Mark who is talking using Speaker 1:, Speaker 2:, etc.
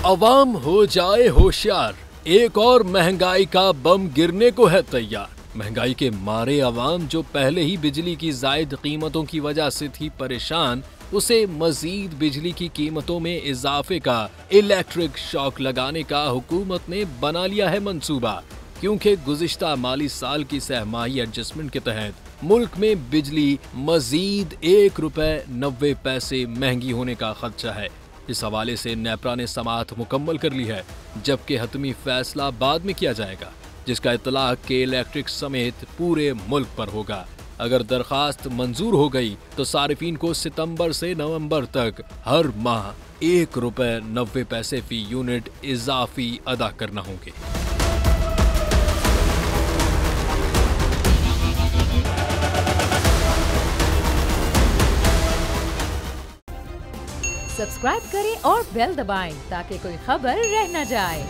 Speaker 1: अवाम हो जाए होशियार, एक और महंगाई का बम गिरने को है तैयार। महंगाई के मारे अवाम जो पहले ही बिजली की जायद कीमतों की वजह से थी परेशान, उसे मजीद बिजली की कीमतों में इजाफे का इलेक्ट्रिक शॉक लगाने का हुकूमत ने बना लिया है मंसूबा। क्योंकि गुज़िश्ता माली साल की सहमाही एडजस्टमेंट के तहत मुल्क में बिजली मजीद ₹1.90 महंगी होने का खदशा है। इस हवाले से नेपरा ने समाअत मुकम्मल कर ली है, जबकि हतमी फैसला बाद में किया जाएगा, जिसका इतलाक के इलेक्ट्रिक समेत पूरे मुल्क पर होगा। अगर दरखास्त मंजूर हो गई तो सारिफीन को सितंबर से नवंबर तक हर माह ₹1.90 फी यूनिट इजाफी अदा करना होंगे।
Speaker 2: सब्सक्राइब करें और बेल दबाएं ताकि कोई खबर रह न जाए।